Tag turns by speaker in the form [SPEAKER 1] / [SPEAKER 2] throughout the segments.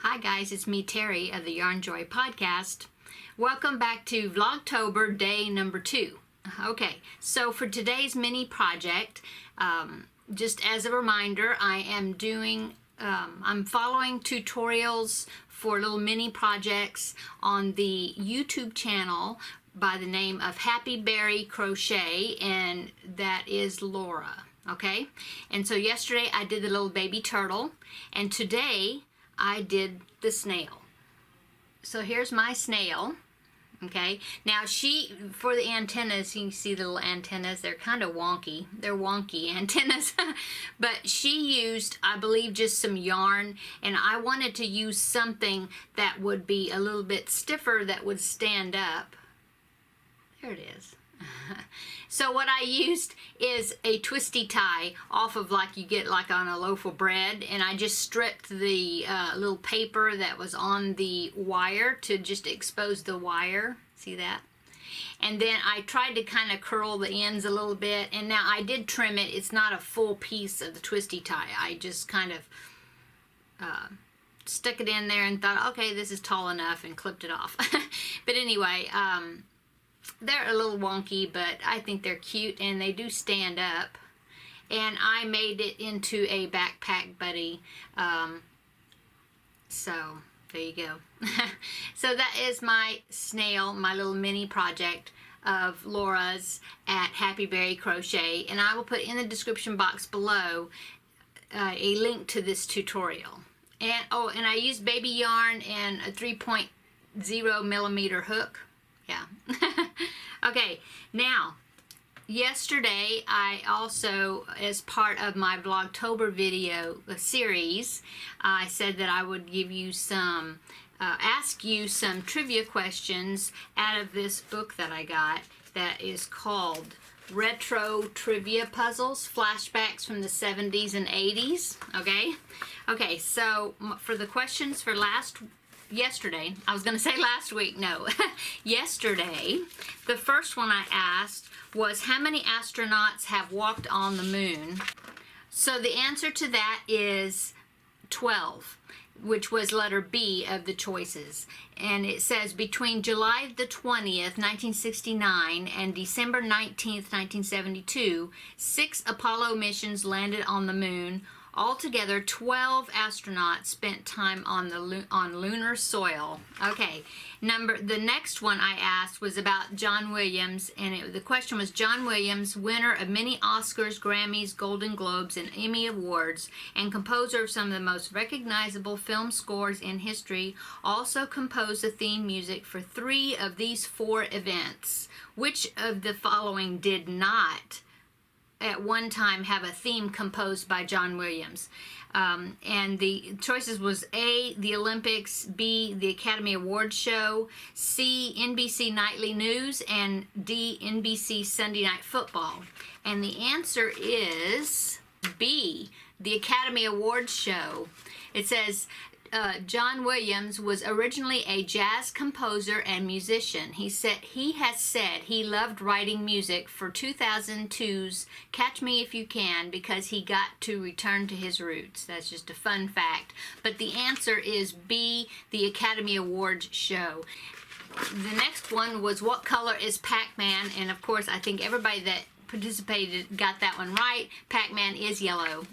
[SPEAKER 1] Hi guys, it's me Terry of the Yarnjoy podcast. Welcome back to Vlogtober day number 2. Okay, so for today's mini project, just as a reminder, I'm following tutorials for little mini projects on the YouTube channel by the name of Happy Berry Crochet, and that is Laura. Okay, and so yesterday I did the little baby turtle, and today I did the snail. So here's my snail. Okay, now for the antennas, you can see the little antennas, they're kind of wonky. They're wonky antennas. But she used, I believe, just some yarn, and I wanted to use something that would be a little bit stiffer that would stand up. There it is. So what I used is a twisty tie off of like you get like on a loaf of bread, and I just stripped the little paper that was on the wire to just expose the wire. See that? And then I tried to kind of curl the ends a little bit, and now I did trim it. It's not a full piece of the twisty tie. I just kind of stuck it in there and thought, okay, this is tall enough, and clipped it off. But anyway, they're a little wonky, but I think they're cute, and they do stand up. And I made it into a backpack buddy. So there you go. So that is my snail, my little mini project of Laura's at Happy Berry Crochet, and I will put in the description box below a link to this tutorial. And and I used baby yarn and a 3.0 millimeter hook. Yeah. Okay, now, yesterday I also, as part of my Vlogtober video series, I said that I would give you some, ask you some trivia questions out of this book that I got that is called Retro Trivia Puzzles, Flashbacks from the 70s and 80s, okay? Okay, so for the questions for yesterday, I was going to say last week, no. Yesterday, the first one I asked was, how many astronauts have walked on the moon? So the answer to that is 12, which was letter B of the choices. And it says between July the 20th, 1969 and December 19th, 1972, 6 Apollo missions landed on the moon. Altogether, 12 astronauts spent time on lunar soil. Okay, the next one I asked was about John Williams, and the question was, John Williams, winner of many Oscars, Grammys, Golden Globes, and Emmy Awards, and composer of some of the most recognizable film scores in history, also composed the theme music for 3 of these 4 events. Which of the following did not at one time have a theme composed by John Williams? And the choices was A, the Olympics, B, the Academy Awards show, C, NBC Nightly News, and D, NBC Sunday Night Football. And the answer is B, the Academy Awards show. It says, John Williams was originally a jazz composer and musician. He has said he loved writing music for 2002's Catch Me If You Can because he got to return to his roots. That's just a fun fact. But the answer is B, the Academy Awards show. The next one was, what color is Pac-Man? And of course, I think everybody that participated got that one right. Pac-Man is yellow.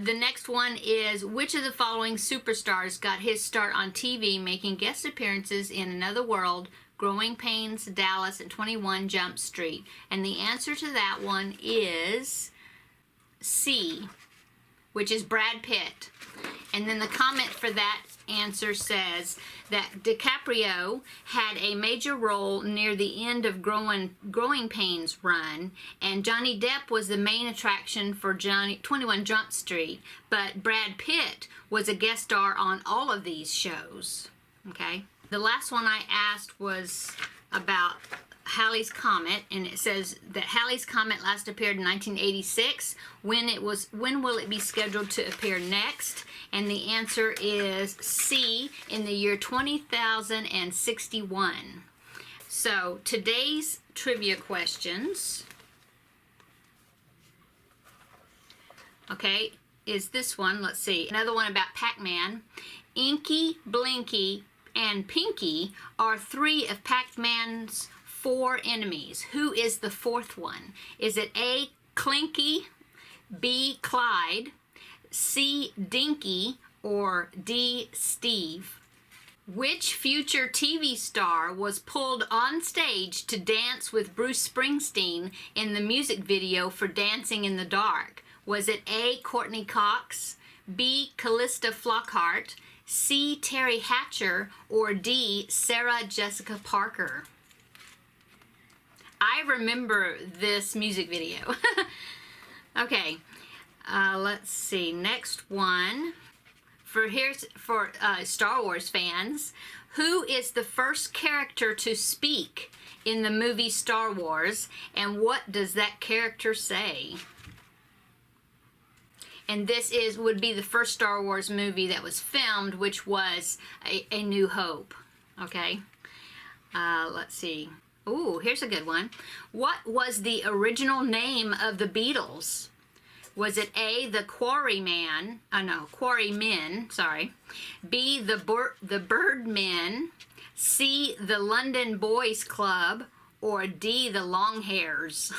[SPEAKER 1] The next one is, which of the following superstars got his start on TV making guest appearances in Another World, Growing Pains, Dallas, and 21 Jump Street? And the answer to that one is C, which is Brad Pitt. And then the comment for that answer says that DiCaprio had a major role near the end of Growing Pains run, and Johnny Depp was the main attraction for 21 Jump Street, but Brad Pitt was a guest star on all of these shows. Okay. The last one I asked was about Halley's Comet, and it says that Halley's Comet last appeared in 1986. When will it be scheduled to appear next? And the answer is C, in the year 20,061. So today's trivia questions. Okay, is this one. Let's see. Another one about Pac-Man. Inky, Blinky, and Pinky are 3 of Pac-Man's 4 enemies. Who is the 4th one? Is it A, Clinky, B, Clyde, C, Dinky, or D, Steve? Which future TV star was pulled on stage to dance with Bruce Springsteen in the music video for Dancing in the Dark? Was it A, Courtney Cox, B, Callista Flockhart, C, Terry Hatcher, or D, Sarah Jessica Parker? I remember this music video. Okay, let's see. Next one. For Star Wars fans, who is the first character to speak in the movie Star Wars, and what does that character say? And this would be the first Star Wars movie that was filmed, which was A New Hope. Okay, let's see. Ooh, here's a good one. What was the original name of the Beatles? Was it A, the Quarrymen, sorry. B, the Birdmen, C, the London Boys Club, or D, the Longhairs?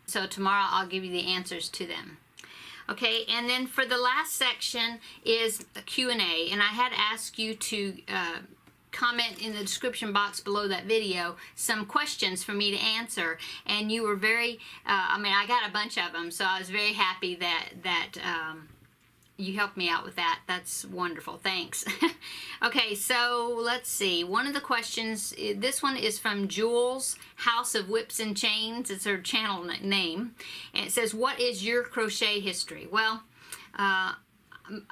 [SPEAKER 1] So tomorrow I'll give you the answers to them. Okay, and then for the last section is a Q&A, and I had asked you to comment in the description box below that video some questions for me to answer, and you were very I got a bunch of them, so I was very happy that you helped me out with that. That's wonderful. Thanks. Okay, so let's see. One of the questions, this one is from Jules House of Whips and Chains. It's her channel name, and it says, what is your crochet history? Well,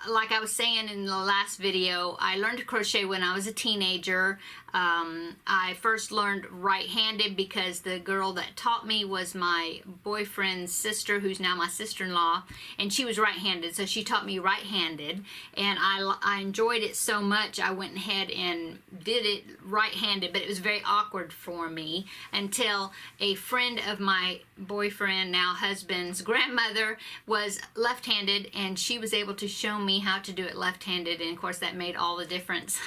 [SPEAKER 1] like I was saying in the last video, I learned to crochet when I was a teenager. I first learned right-handed because the girl that taught me was my boyfriend's sister, who's now my sister-in-law, and she was right-handed, so she taught me right-handed, and I enjoyed it so much I went ahead and did it right-handed, but it was very awkward for me until a friend of my boyfriend, now husband's grandmother, was left-handed, and she was able to show me how to do it left-handed, and of course that made all the difference.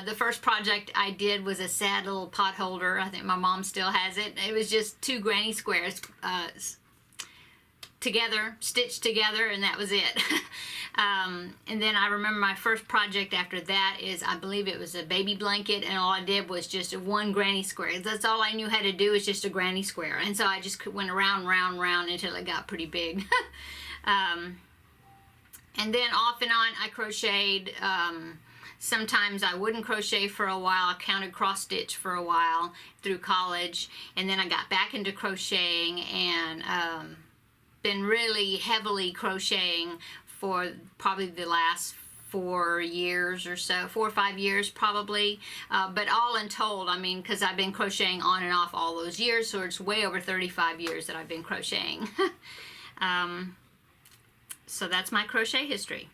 [SPEAKER 1] The first project I did was a sad little pot holder. I think my mom still has it. It was just 2 granny squares together, stitched together, and that was it. And then I remember my first project after that is, I believe it was a baby blanket, and all I did was just 1 granny square. That's all I knew how to do, is just a granny square. And so I just went around, round, round until it got pretty big. And then off and on I crocheted. Sometimes I wouldn't crochet for a while. I counted cross stitch for a while through college, and then I got back into crocheting and been really heavily crocheting for probably the last 4 years or so, 4 or 5 years probably, but all in told, I mean, because I've been crocheting on and off all those years, so it's way over 35 years that I've been crocheting. So that's my crochet history.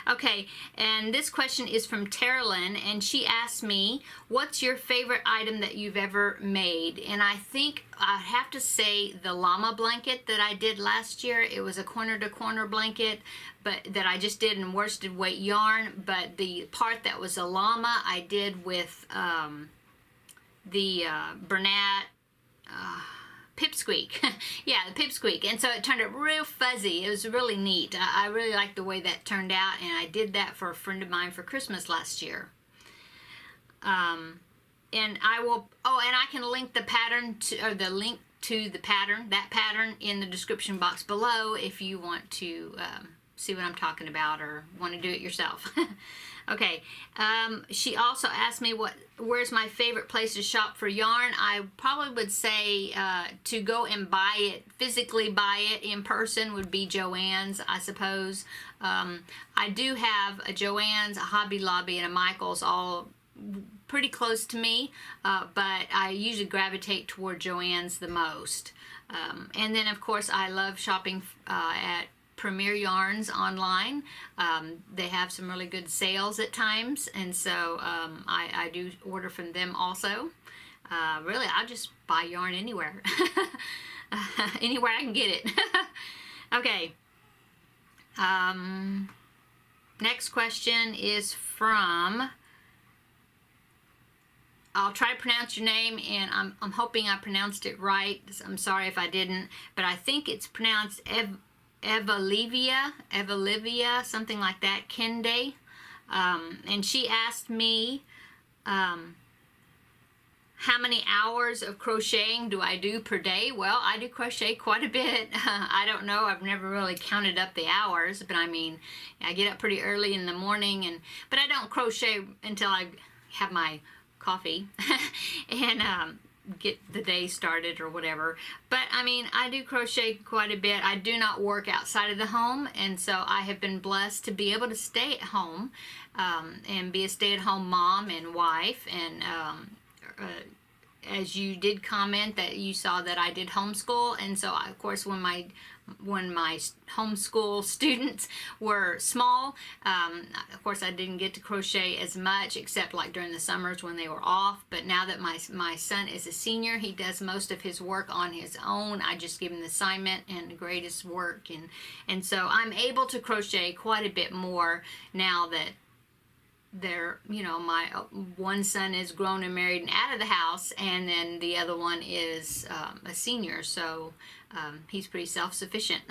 [SPEAKER 1] Okay, and this question is from Terrilyn, and she asked me, what's your favorite item that you've ever made? And I think I'd have to say the llama blanket that I did last year. It was a corner-to-corner blanket, but that I just did in worsted weight yarn, but the part that was a llama I did with the Bernat pipsqueak. Yeah, the pipsqueak. And so it turned out real fuzzy. It was really neat. I really liked the way that turned out, and I did that for a friend of mine for Christmas last year. And I will, and I can link the pattern to, or the link to the pattern, that pattern, in the description box below if you want to see what I'm talking about or want to do it yourself. Okay, she also asked me where's my favorite place to shop for yarn. I probably would say to go and buy it, physically buy it in person would be Joann's, I suppose. I do have a Joann's, a Hobby Lobby, and a Michael's all pretty close to me, but I usually gravitate toward Joann's the most. And then of course I love shopping at Premier Yarns online. They have some really good sales at times, and so I do order from them also. Really, I'll just buy yarn anywhere. Anywhere I can get it. Okay. Next question is from, I'll try to pronounce your name, and I'm hoping I pronounced it right. I'm sorry if I didn't, but I think it's pronounced Evalivia, something like that, Kende. And she asked me, how many hours of crocheting do I do per day? Well, I do crochet quite a bit. I don't know, I've never really counted up the hours, but I mean, I get up pretty early in the morning, but I don't crochet until I have my coffee and get the day started or whatever. But I mean, I do crochet quite a bit. I do not work outside of the home, and so I have been blessed to be able to stay at home and be a stay-at-home mom and wife. And as you did comment that you saw that I did homeschool, and so of course when my homeschool students were small, of course I didn't get to crochet as much, except like during the summers when they were off. But now that my son is a senior, he does most of his work on his own. I just give him the assignment and the greatest work, and so I'm able to crochet quite a bit more now that they're, you know, my one son is grown and married and out of the house, and then the other one is a senior, so he's pretty self-sufficient.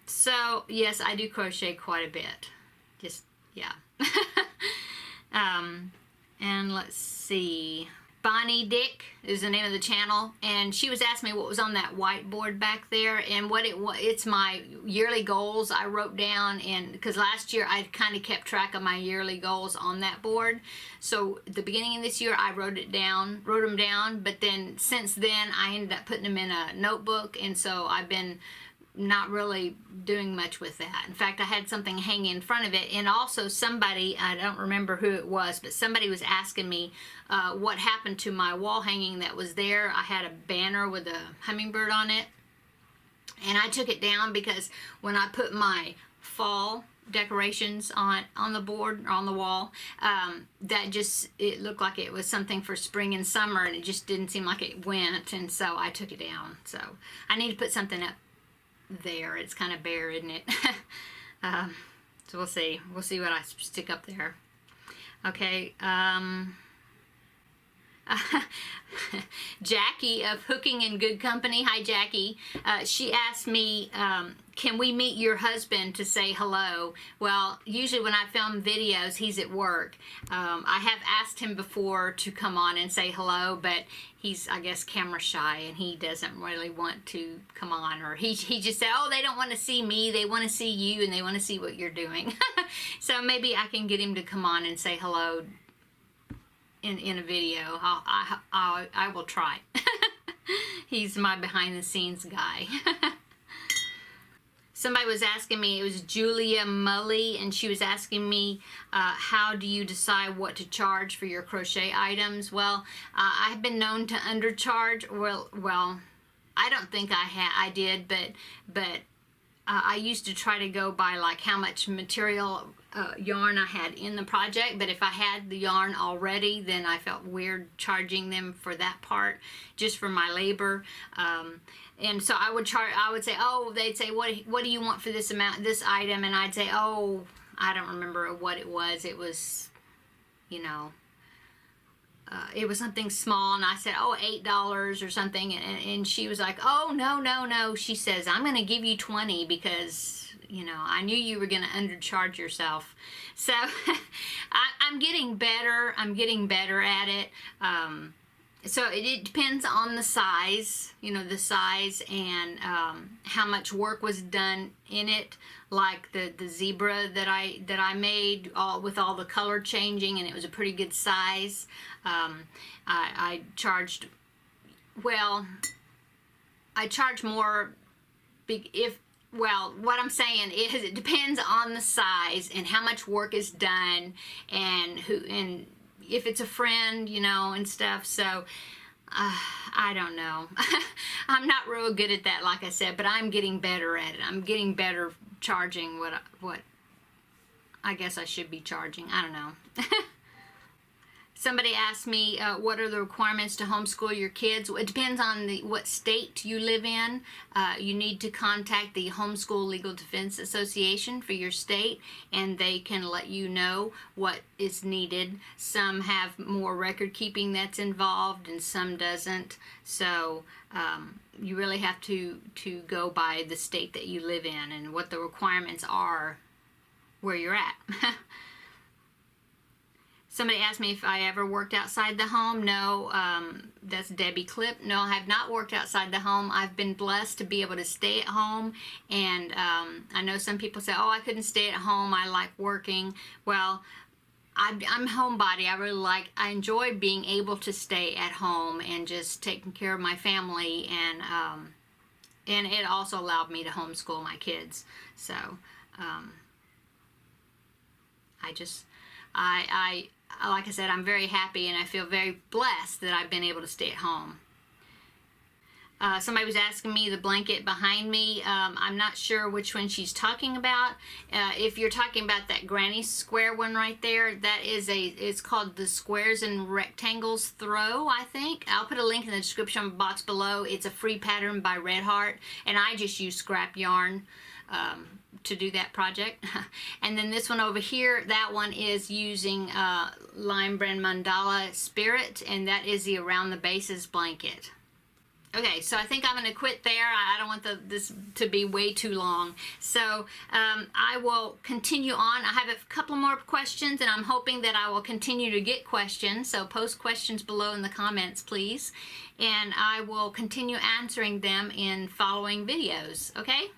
[SPEAKER 1] So yes, I do crochet quite a bit. Just, yeah. And let's see. Bonnie Dick is the name of the channel, and she was asking me what was on that whiteboard back there, and what it was. It's my yearly goals I wrote down, and because last year I kind of kept track of my yearly goals on that board. So at the beginning of this year I wrote them down, but then since then I ended up putting them in a notebook, and so I've been not really doing much with that. In fact, I had something hanging in front of it, and also somebody, I don't remember who it was, but somebody was asking me what happened to my wall hanging that was there. I had a banner with a hummingbird on it, and I took it down because when I put my fall decorations on the board or on the wall, that just, it looked like it was something for spring and summer, and it just didn't seem like it went, and so I took it down. So I need to put something up there. It's kind of bare, isn't it? So we'll see what I stick up there. Okay. Jackie of Hooking in Good Company. Hi, Jackie. She asked me, can we meet your husband to say hello? Well, usually when I film videos, he's at work. I have asked him before to come on and say hello, but he's, I guess, camera shy, and he doesn't really want to come on, or he just said, oh, they don't want to see me, they want to see you, and they want to see what you're doing. So maybe I can get him to come on and say hello in a video. I will try. He's my behind the scenes guy. Somebody was asking me, it was Julia Mully, and she was asking me, how do you decide what to charge for your crochet items? Well, I've been known to undercharge. Well, I don't think I did, but I used to try to go by like how much material yarn I had in the project, but if I had the yarn already, then I felt weird charging them for that part, just for my labor. And so I would say, oh, they'd say, what do you want for this amount, this item? And I'd say, oh, I don't remember what it was. It was, you know, it was something small, and I said, oh, $8 or something, and she was like, oh, no. She says, I'm going to give you 20 because, you know, I knew you were going to undercharge yourself. So I'm getting better. I'm getting better at it. So it depends on the size, you know, the size and how much work was done in it. Like the zebra that I made, with all the color changing, and it was a pretty good size. I charged, well, I charge more what I'm saying is it depends on the size and how much work is done, and if it's a friend, you know, and stuff. So I don't know. I'm not real good at that, like I said, but I'm getting better at it. I'm getting better charging what I guess I should be charging. I don't know. Somebody asked me, what are the requirements to homeschool your kids? It depends on what state you live in. You need to contact the Homeschool Legal Defense Association for your state, and they can let you know what is needed. Some have more record keeping that's involved, and some doesn't. So you really have to go by the state that you live in and what the requirements are where you're at. Somebody asked me if I ever worked outside the home. No, that's Debbie Clip. No, I have not worked outside the home. I've been blessed to be able to stay at home. And I know some people say, oh, I couldn't stay at home. I like working. Well, I'm a homebody. I enjoy being able to stay at home and just taking care of my family. And it also allowed me to homeschool my kids. So like I said, I'm very happy, and I feel very blessed that I've been able to stay at home. Somebody was asking me the blanket behind me. I'm not sure which one she's talking about. If you're talking about that granny square one right there, it's called the Squares and Rectangles Throw, I think. I'll put a link in the description box below. It's a free pattern by Red Heart, and I just use scrap yarn to do that project. And then this one over here, that one is using Lime Brand Mandala Spirit, and that is the Around the Bases blanket. Okay, so I think I'm going to quit there. I don't want this to be way too long. So I will continue on. I have a couple more questions, and I'm hoping that I will continue to get questions. So post questions below in the comments, please. And I will continue answering them in following videos, okay?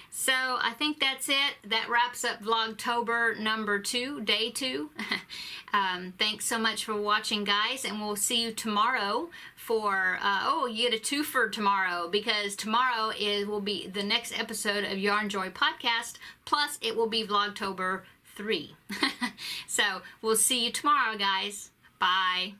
[SPEAKER 1] So I think that's it. That wraps up Vlogtober number 2, day 2. Thanks so much for watching, guys, and we'll see you tomorrow for, you get a twofer tomorrow, because tomorrow will be the next episode of Yarnjoy podcast, plus it will be Vlogtober 3. So we'll see you tomorrow, guys. Bye.